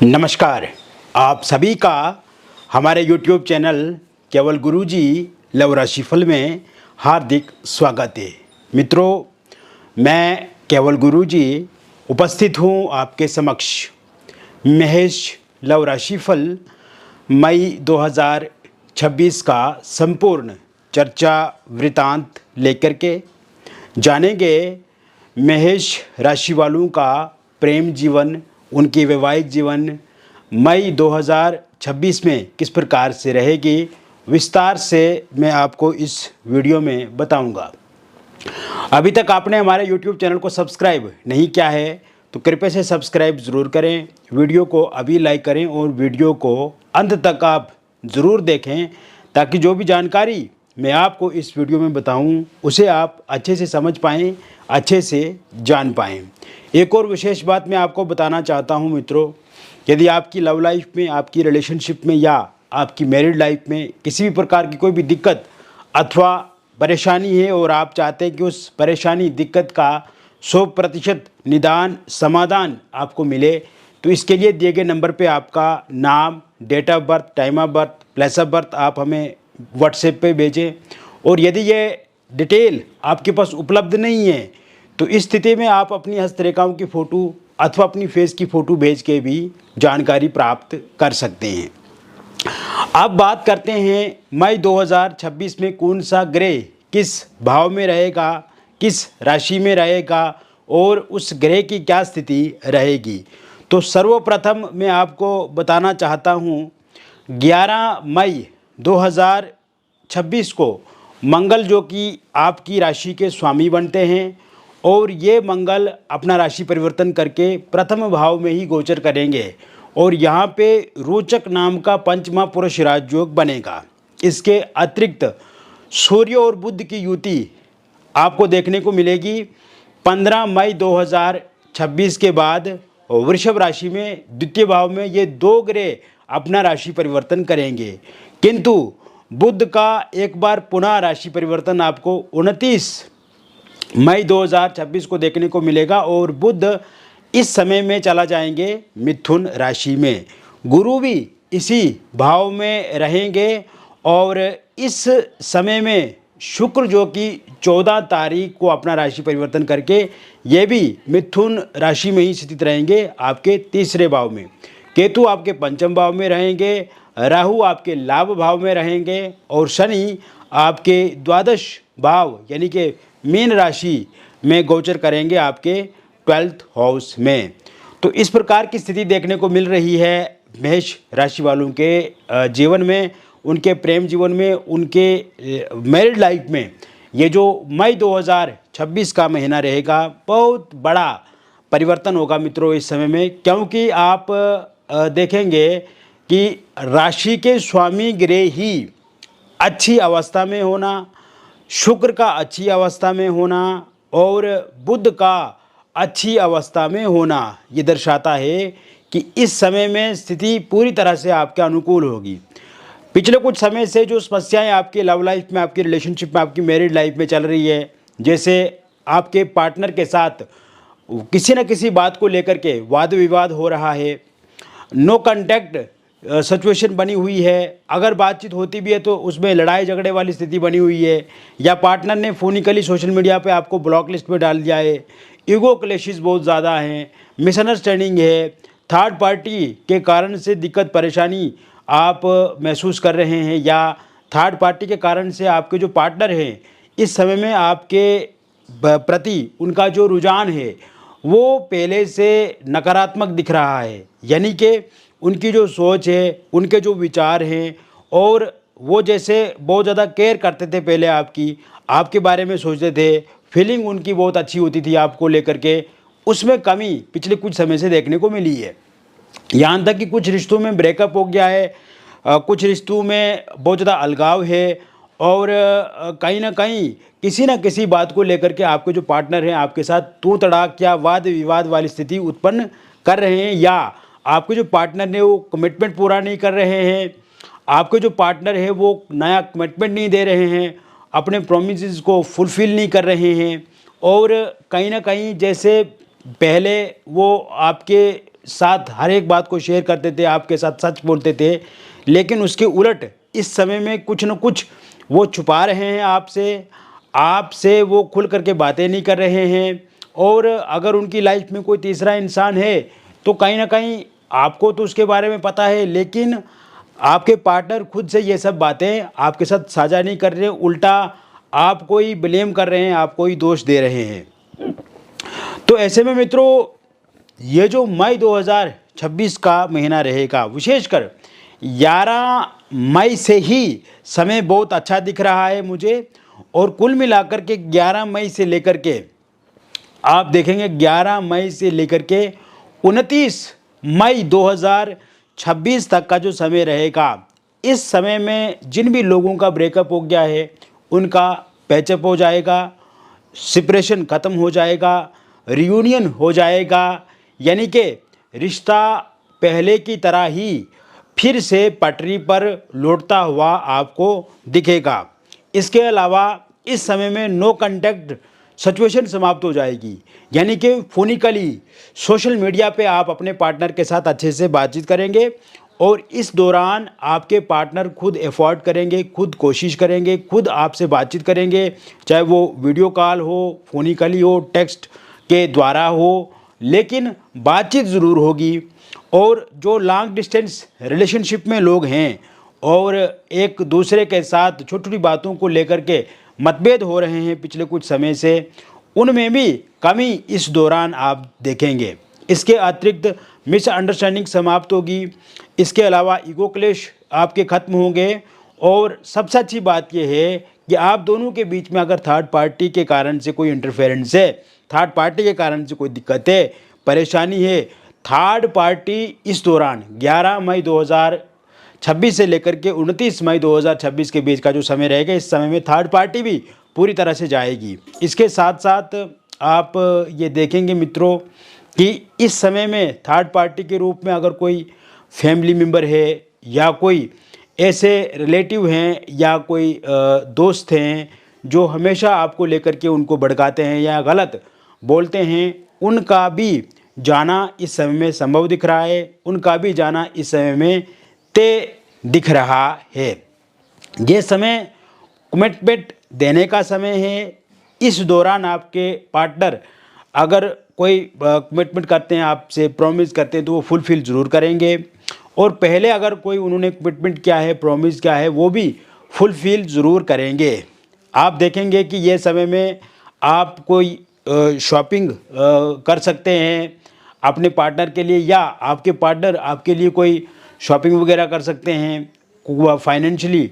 नमस्कार। आप सभी का हमारे YouTube चैनल केवल गुरुजी लव राशिफल में हार्दिक स्वागत है। मित्रों, मैं केवल गुरुजी उपस्थित हूँ आपके समक्ष महेश लव राशिफल मई 2026 का संपूर्ण चर्चा वृतांत लेकर के जानेंगे महेश राशि वालों का प्रेम जीवन, उनकी वैवाहिक जीवन मई 2026 में किस प्रकार से रहेगी, विस्तार से मैं आपको इस वीडियो में बताऊंगा। अभी तक आपने हमारे YouTube चैनल को सब्सक्राइब नहीं किया है तो कृपया से सब्सक्राइब ज़रूर करें, वीडियो को अभी लाइक करें और वीडियो को अंत तक आप ज़रूर देखें ताकि जो भी जानकारी मैं आपको इस वीडियो में बताऊं उसे आप अच्छे से समझ पाएँ, अच्छे से जान पाएँ। एक और विशेष बात मैं आपको बताना चाहता हूं मित्रों, यदि आपकी लव लाइफ में, आपकी रिलेशनशिप में या आपकी मैरिड लाइफ में किसी भी प्रकार की कोई भी दिक्कत अथवा परेशानी है और आप चाहते हैं कि उस परेशानी दिक्कत का 100% निदान समाधान आपको मिले, तो इसके लिए दिए गए नंबर पे आपका नाम, date of birth, time of birth, place of birth आप हमें व्हाट्सएप पे भेजें। और यदि ये डिटेल आपके पास उपलब्ध नहीं है तो इस स्थिति में आप अपनी हस्तरेखाओं की फ़ोटो अथवा अपनी फेस की फ़ोटो भेज के भी जानकारी प्राप्त कर सकते हैं। अब बात करते हैं मई 2026 में कौन सा ग्रह किस भाव में रहेगा, किस राशि में रहेगा और उस ग्रह की क्या स्थिति रहेगी। तो सर्वप्रथम मैं आपको बताना चाहता हूँ 11 मई 2026 को मंगल, जो कि आपकी राशि के स्वामी बनते हैं, और ये मंगल अपना राशि परिवर्तन करके प्रथम भाव में ही गोचर करेंगे और यहाँ पे रोचक नाम का पंचमा पुरुष राजयोग बनेगा। इसके अतिरिक्त सूर्य और बुध की युति आपको देखने को मिलेगी 15 मई 2026 के बाद वृषभ राशि में द्वितीय भाव में ये दो ग्रह अपना राशि परिवर्तन करेंगे। किंतु बुध का एक बार पुनः राशि परिवर्तन आपको 29 मई 2026 को देखने को मिलेगा और बुध इस समय में चला जाएंगे मिथुन राशि में। गुरु भी इसी भाव में रहेंगे और इस समय में शुक्र, जो कि 14 तारीख को अपना राशि परिवर्तन करके ये भी मिथुन राशि में ही स्थित रहेंगे आपके तीसरे भाव में। केतु आपके पंचम भाव में रहेंगे, राहु आपके लाभ भाव में रहेंगे और शनि आपके द्वादश भाव यानी कि मीन राशि में गोचर करेंगे आपके 12th हाउस में। तो इस प्रकार की स्थिति देखने को मिल रही है मेष राशि वालों के जीवन में, उनके प्रेम जीवन में, उनके मैरिड लाइफ में। ये जो मई 2026 का महीना रहेगा, बहुत बड़ा परिवर्तन होगा मित्रों इस समय में, क्योंकि आप देखेंगे कि राशि के स्वामी ग्रह ही अच्छी अवस्था में होना, शुक्र का अच्छी अवस्था में होना और बुध का अच्छी अवस्था में होना, ये दर्शाता है कि इस समय में स्थिति पूरी तरह से आपके अनुकूल होगी। पिछले कुछ समय से जो समस्याएं आपकी लव लाइफ में, आपकी रिलेशनशिप में, आपकी मैरिड लाइफ में चल रही है, जैसे आपके पार्टनर के साथ किसी न किसी बात को लेकर के वाद विवाद हो रहा है, नो कांटेक्ट सिचुएशन बनी हुई है, अगर बातचीत होती भी है तो उसमें लड़ाई झगड़े वाली स्थिति बनी हुई है, या पार्टनर ने फोनिकली सोशल मीडिया पे आपको ब्लॉक लिस्ट में डाल दिया है, ईगो क्लैशेस बहुत ज़्यादा हैं, मिसअंडरस्टैंडिंग है, थर्ड पार्टी के कारण से दिक्कत परेशानी आप महसूस कर रहे हैं, या थर्ड पार्टी के कारण से आपके जो पार्टनर हैं इस समय में आपके प्रति उनका जो रुझान है वो पहले से नकारात्मक दिख रहा है, यानी कि उनकी जो सोच है, उनके जो विचार हैं, और वो जैसे बहुत ज़्यादा केयर करते थे पहले आपके बारे में सोचते थे, फीलिंग उनकी बहुत अच्छी होती थी आपको लेकर के, उसमें कमी पिछले कुछ समय से देखने को मिली है। यहाँ तक कि कुछ रिश्तों में ब्रेकअप हो गया है, कुछ रिश्तों में बहुत ज़्यादा अलगाव है और कहीं ना कहीं किसी न किसी बात को लेकर के आपके जो पार्टनर हैं आपके साथ तू तड़ाक या वाद विवाद वाली स्थिति उत्पन्न कर रहे हैं, या आपके जो पार्टनर ने वो कमिटमेंट पूरा नहीं कर रहे हैं, आपके जो पार्टनर है वो नया कमिटमेंट नहीं दे रहे हैं, अपने प्रोमिसेस को फुलफ़िल नहीं कर रहे हैं, और कहीं ना कहीं जैसे पहले वो आपके साथ हर एक बात को शेयर करते थे, आपके साथ सच बोलते थे, लेकिन उसके उलट इस समय में कुछ न कुछ वो छुपा रहे हैं आपसे, आपसे वो खुल करके बातें नहीं कर रहे हैं। और अगर उनकी लाइफ में कोई तीसरा इंसान है तो कहीं न कहीं आपको तो उसके बारे में पता है, लेकिन आपके पार्टनर खुद से ये सब बातें आपके साथ साझा नहीं कर रहे, उल्टा आपको ही ब्लेम कर रहे हैं, आपको ही दोष दे रहे हैं। तो ऐसे में मित्रों, ये जो मई 2026 का महीना रहेगा, विशेषकर 11 मई से ही समय बहुत अच्छा दिख रहा है मुझे। और कुल मिलाकर के 11 मई से लेकर के आप देखेंगे 11 मई से लेकर के 29 मई 2026 तक का जो समय रहेगा, इस समय में जिन भी लोगों का ब्रेकअप हो गया है उनका पैचअप हो जाएगा, सेपरेशन ख़त्म हो जाएगा, रियूनियन हो जाएगा, यानी कि रिश्ता पहले की तरह ही फिर से पटरी पर लौटता हुआ आपको दिखेगा। इसके अलावा इस समय में नो कांटेक्ट सिचुएशन समाप्त हो जाएगी, यानी कि फोनिकली सोशल मीडिया पे आप अपने पार्टनर के साथ अच्छे से बातचीत करेंगे और इस दौरान आपके पार्टनर खुद एफर्ट करेंगे, खुद कोशिश करेंगे, खुद आपसे बातचीत करेंगे, चाहे वो वीडियो कॉल हो, फोनिकली हो, टेक्स्ट के द्वारा हो, लेकिन बातचीत ज़रूर होगी। और जो लॉन्ग डिस्टेंस रिलेशनशिप में लोग हैं और एक दूसरे के साथ छोटी छोटी बातों को लेकर के मतभेद हो रहे हैं पिछले कुछ समय से, उनमें भी कमी इस दौरान आप देखेंगे। इसके अतिरिक्त मिसअंडरस्टैंडिंग समाप्त होगी। इसके अलावा ईगो क्लेश आपके ख़त्म होंगे। और सबसे अच्छी बात यह है कि आप दोनों के बीच में अगर थर्ड पार्टी के कारण से कोई इंटरफेरेंस है, थर्ड पार्टी के कारण से कोई दिक्कत है, परेशानी है, थर्ड पार्टी इस दौरान 11 मई 2026 से लेकर के 29 मई 2026 के बीच का जो समय रहेगा, इस समय में थर्ड पार्टी भी पूरी तरह से जाएगी। इसके साथ साथ आप ये देखेंगे मित्रों कि इस समय में थर्ड पार्टी के रूप में अगर कोई फैमिली मेम्बर है या कोई ऐसे रिलेटिव हैं या कोई दोस्त हैं जो हमेशा आपको लेकर के उनको भड़काते हैं या गलत बोलते हैं, उनका भी जाना इस समय में संभव दिख रहा है, उनका भी जाना इस समय में तय दिख रहा है। ये समय कमिटमेंट देने का समय है। इस दौरान आपके पार्टनर अगर कोई कमिटमेंट करते हैं, आपसे प्रॉमिस करते हैं, तो वो फुलफिल ज़रूर करेंगे। और पहले अगर कोई उन्होंने कमिटमेंट किया है, प्रॉमिस किया है, वो भी फुलफिल ज़रूर करेंगे। आप देखेंगे कि ये समय में आप कोई शॉपिंग कर सकते हैं अपने पार्टनर के लिए, या आपके पार्टनर आपके लिए कोई शॉपिंग वगैरह कर सकते हैं। फाइनेंशियली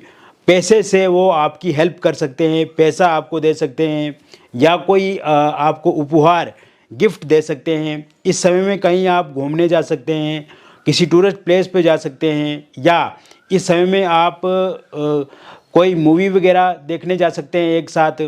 पैसे से वो आपकी हेल्प कर सकते हैं, पैसा आपको दे सकते हैं, या कोई आपको उपहार गिफ्ट दे सकते हैं। इस समय में कहीं आप घूमने जा सकते हैं, किसी टूरिस्ट प्लेस पे जा सकते हैं, या इस समय में आप कोई मूवी वगैरह देखने जा सकते हैं एक साथ।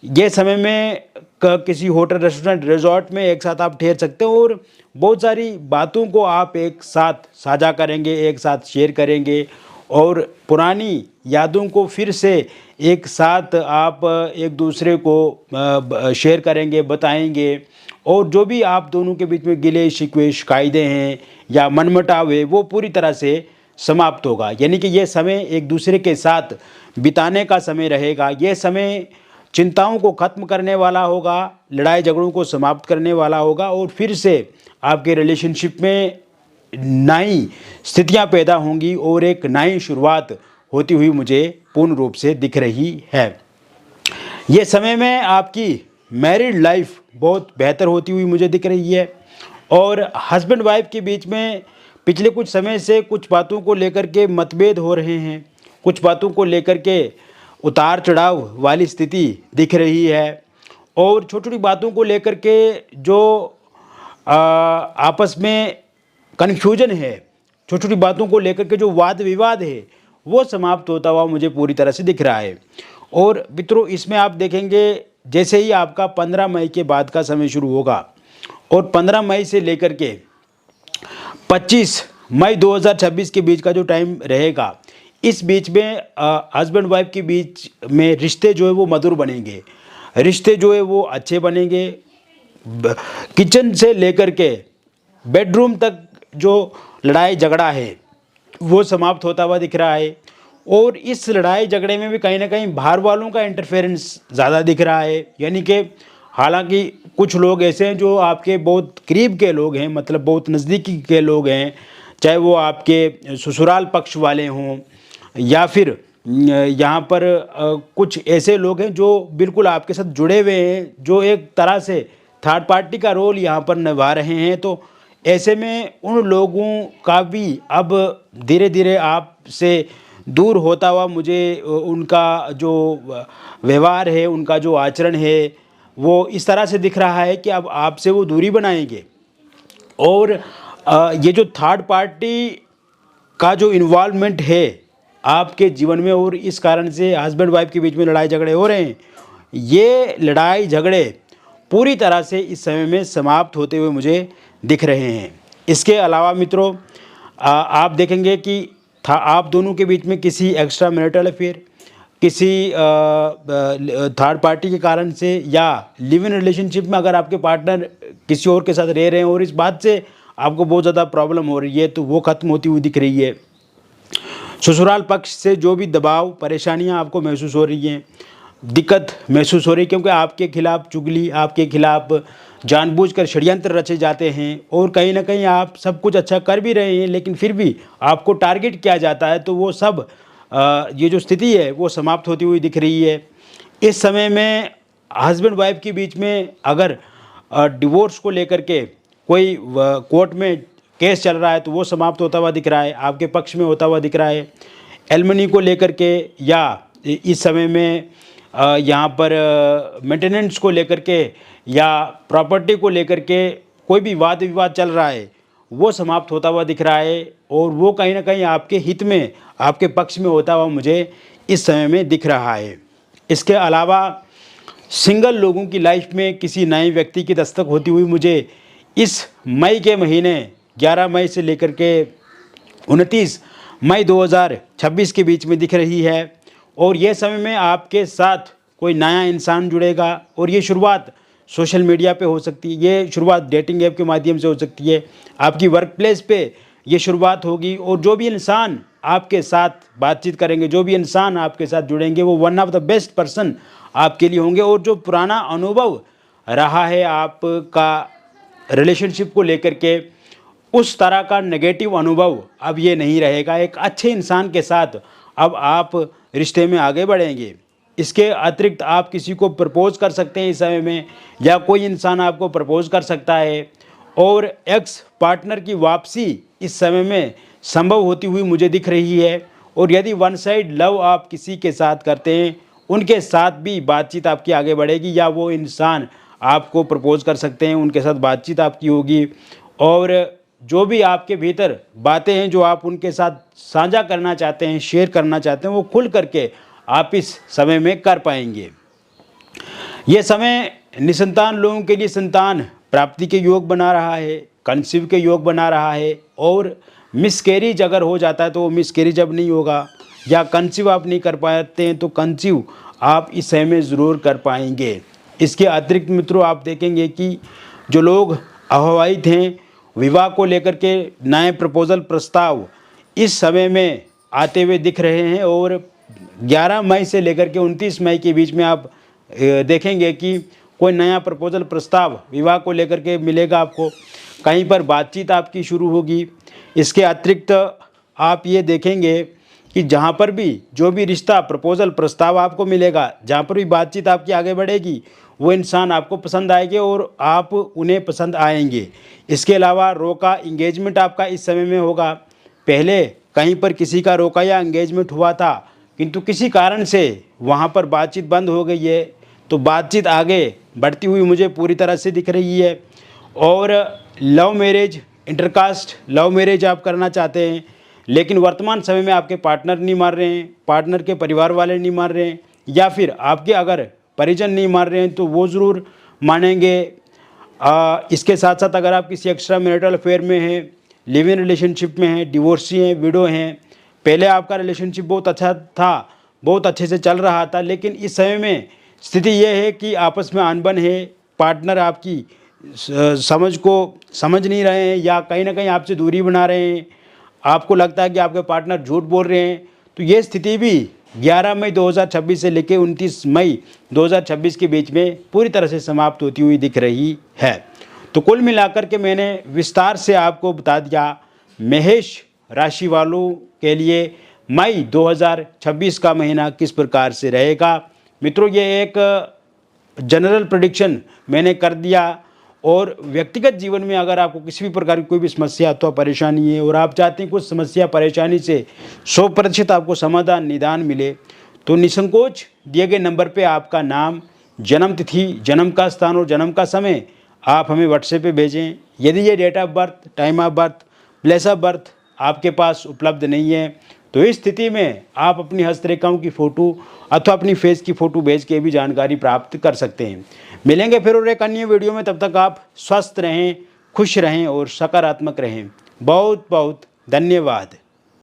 ये समय में किसी होटल, रेस्टोरेंट, रिजॉर्ट में एक साथ आप ठहर सकते हो और बहुत सारी बातों को आप एक साथ साझा करेंगे, एक साथ शेयर करेंगे और पुरानी यादों को फिर से एक साथ आप एक दूसरे को शेयर करेंगे, बताएंगे। और जो भी आप दोनों के बीच में गिले शिकवे शिकायतें हैं या मनमुटाव है, वो पूरी तरह से समाप्त होगा। यानी कि ये समय एक दूसरे के साथ बिताने का समय रहेगा। ये समय चिंताओं को ख़त्म करने वाला होगा, लड़ाई झगड़ों को समाप्त करने वाला होगा और फिर से आपके रिलेशनशिप में नई स्थितियां पैदा होंगी और एक नई शुरुआत होती हुई मुझे पूर्ण रूप से दिख रही है। ये समय में आपकी मैरिड लाइफ बहुत बेहतर होती हुई मुझे दिख रही है। और हस्बैंड वाइफ के बीच में पिछले कुछ समय से कुछ बातों को लेकर के मतभेद हो रहे हैं, कुछ बातों को लेकर के उतार चढ़ाव वाली स्थिति दिख रही है। और छोटी छोटी बातों को लेकर के जो आपस में कन्फ्यूजन है, छोटी छोटी बातों को लेकर के जो वाद विवाद है, वो समाप्त होता हुआ मुझे पूरी तरह से दिख रहा है। और मित्रों, इसमें आप देखेंगे जैसे ही आपका 15 मई के बाद का समय शुरू होगा और 15 मई से लेकर के 25 मई 2026 के बीच का जो टाइम रहेगा, इस बीच में हस्बैंड वाइफ के बीच में रिश्ते जो है वो मधुर बनेंगे, रिश्ते जो है वो अच्छे बनेंगे। किचन से लेकर के बेडरूम तक जो लड़ाई झगड़ा है वो समाप्त होता हुआ दिख रहा है। और इस लड़ाई झगड़े में भी कहीं ना कहीं बाहर वालों का इंटरफेरेंस ज़्यादा दिख रहा है। यानी कि हालांकि कुछ लोग ऐसे हैं जो आपके बहुत करीब के लोग हैं, मतलब बहुत नज़दीकी के लोग हैं, चाहे वो आपके ससुराल पक्ष वाले हों या फिर यहाँ पर कुछ ऐसे लोग हैं जो बिल्कुल आपके साथ जुड़े हुए हैं, जो एक तरह से थर्ड पार्टी का रोल यहाँ पर निभा रहे हैं। तो ऐसे में उन लोगों का भी अब धीरे धीरे आपसे दूर होता हुआ मुझे उनका जो व्यवहार है, उनका जो आचरण है, वो इस तरह से दिख रहा है कि अब आपसे वो दूरी बनाएंगे। और ये जो थर्ड पार्टी का जो इन्वॉल्वमेंट है आपके जीवन में, और इस कारण से हस्बैंड वाइफ के बीच में लड़ाई झगड़े हो रहे हैं, ये लड़ाई झगड़े पूरी तरह से इस समय में समाप्त होते हुए मुझे दिख रहे हैं। इसके अलावा मित्रों, आप देखेंगे कि आप दोनों के बीच में किसी एक्स्ट्रा मैरिटल अफेयर, किसी थर्ड पार्टी के कारण से, या लिव इन रिलेशनशिप में अगर आपके पार्टनर किसी और के साथ रह रहे हैं और इस बात से आपको बहुत ज़्यादा प्रॉब्लम हो रही है, तो वो ख़त्म होती हुई दिख रही है। ससुराल पक्ष से जो भी दबाव परेशानियां आपको महसूस हो रही हैं, दिक्कत महसूस हो रही है, क्योंकि आपके खिलाफ चुगली, आपके खिलाफ जानबूझकर षड्यंत्र रचे जाते हैं और कहीं ना कहीं आप सब कुछ अच्छा कर भी रहे हैं लेकिन फिर भी आपको टारगेट किया जाता है, तो वो सब ये जो स्थिति है वो समाप्त होती हुई दिख रही है। इस समय में हस्बैंड वाइफ के बीच में अगर डिवोर्स को लेकर के कोई कोर्ट में केस चल रहा है तो वो समाप्त होता हुआ दिख रहा है, आपके पक्ष में होता हुआ दिख रहा है। एलमनी को लेकर के या इस समय में यहाँ पर मेंटेनेंस को लेकर के या प्रॉपर्टी को लेकर के कोई भी वाद विवाद चल रहा है, वो समाप्त होता हुआ दिख रहा है और वो कहीं ना कहीं आपके हित में, आपके पक्ष में होता हुआ मुझे इस समय में दिख रहा है। इसके अलावा सिंगल लोगों की लाइफ में किसी नए व्यक्ति की दस्तक होती हुई मुझे इस मई के महीने 11 मई से लेकर के 29 मई 2026 के बीच में दिख रही है। और ये समय में आपके साथ कोई नया इंसान जुड़ेगा और ये शुरुआत सोशल मीडिया पे हो सकती है, ये शुरुआत डेटिंग ऐप के माध्यम से हो सकती है, आपकी वर्क प्लेस पे ये शुरुआत होगी। और जो भी इंसान आपके साथ बातचीत करेंगे, जो भी इंसान आपके साथ जुड़ेंगे, वो one of the best person आपके लिए होंगे। और जो पुराना अनुभव रहा है आपका रिलेशनशिप को लेकर के, उस तरह का नेगेटिव अनुभव अब ये नहीं रहेगा। एक अच्छे इंसान के साथ अब आप रिश्ते में आगे बढ़ेंगे। इसके अतिरिक्त आप किसी को प्रपोज कर सकते हैं इस समय में, या कोई इंसान आपको प्रपोज कर सकता है। और एक्स पार्टनर की वापसी इस समय में संभव होती हुई मुझे दिख रही है। और यदि वन साइड लव आप किसी के साथ करते हैं, उनके साथ भी बातचीत आपकी आगे बढ़ेगी, या वो इंसान आपको प्रपोज कर सकते हैं, उनके साथ बातचीत आपकी होगी। और जो भी आपके भीतर बातें हैं जो आप उनके साथ साझा करना चाहते हैं, शेयर करना चाहते हैं, वो खुल करके आप इस समय में कर पाएंगे। ये समय निसंतान लोगों के लिए संतान प्राप्ति के योग बना रहा है, कंसीव के योग बना रहा है। और मिसकैरेज अगर हो जाता है तो वो मिसकैरेज अब नहीं होगा, या कंसीव आप नहीं कर पाते हैं तो कंसीव आप इस समय में ज़रूर कर पाएंगे। इसके अतिरिक्त मित्रों, आप देखेंगे कि जो लोग अविवाहित हैं, विवाह को लेकर के नए प्रपोजल प्रस्ताव इस समय में आते हुए दिख रहे हैं। और 11 मई से लेकर के 29 मई के बीच में आप देखेंगे कि कोई नया प्रपोजल प्रस्ताव विवाह को लेकर के मिलेगा आपको, कहीं पर बातचीत आपकी शुरू होगी। इसके अतिरिक्त आप ये देखेंगे कि जहाँ पर भी जो भी रिश्ता प्रपोजल प्रस्ताव आपको मिलेगा, जहाँ पर भी बातचीत आपकी आगे बढ़ेगी, वो इंसान आपको पसंद आएंगे और आप उन्हें पसंद आएंगे। इसके अलावा रोका इंगेजमेंट आपका इस समय में होगा। पहले कहीं पर किसी का रोका या इंगेजमेंट हुआ था, किंतु किसी कारण से वहाँ पर बातचीत बंद हो गई है, तो बातचीत आगे बढ़ती हुई मुझे पूरी तरह से दिख रही है। और love marriage, intercaste love marriage आप करना चाहते हैं, लेकिन वर्तमान समय में आपके पार्टनर नहीं मान रहे हैं, पार्टनर के परिवार वाले नहीं मान रहे हैं, या फिर आपके अगर परिजन नहीं मान रहे हैं तो वो ज़रूर मानेंगे। इसके साथ साथ अगर आप किसी एक्स्ट्रा मैरिटल अफेयर में हैं, लिव इन रिलेशनशिप में हैं, डिवोर्सी हैं, विडो हैं, पहले आपका रिलेशनशिप बहुत अच्छा था, बहुत अच्छे से चल रहा था, लेकिन इस समय में स्थिति यह है कि आपस में अनबन है, पार्टनर आपकी समझ को समझ नहीं रहे हैं या कहीं ना कहीं आपसे दूरी बना रहे हैं, आपको लगता है कि आपके पार्टनर झूठ बोल रहे हैं, तो ये स्थिति भी 11 मई 2026 से लेकर 29 मई 2026 के बीच में पूरी तरह से समाप्त होती हुई दिख रही है। तो कुल मिलाकर के मैंने विस्तार से आपको बता दिया मेष राशि वालों के लिए मई 2026 का महीना किस प्रकार से रहेगा। मित्रों, ये एक जनरल प्रेडिक्शन मैंने कर दिया, और व्यक्तिगत जीवन में अगर आपको किसी भी प्रकार की कोई भी समस्या अथवा परेशानी है और आप चाहते हैं कुछ समस्या परेशानी से 100% आपको समाधान निदान मिले, तो निसंकोच दिए गए नंबर पे आपका नाम, जन्म तिथि, जन्म का स्थान और जन्म का समय आप हमें व्हाट्सएप पे भेजें। यदि ये date of birth, time of birth, place of birth आपके पास उपलब्ध नहीं है, तो इस स्थिति में आप अपनी हस्तरेखाओं की फ़ोटो अथवा अपनी फेस की फ़ोटो भेज के भी जानकारी प्राप्त कर सकते हैं। मिलेंगे फिर और एक अन्य वीडियो में, तब तक आप स्वस्थ रहें, खुश रहें और सकारात्मक रहें। बहुत बहुत धन्यवाद।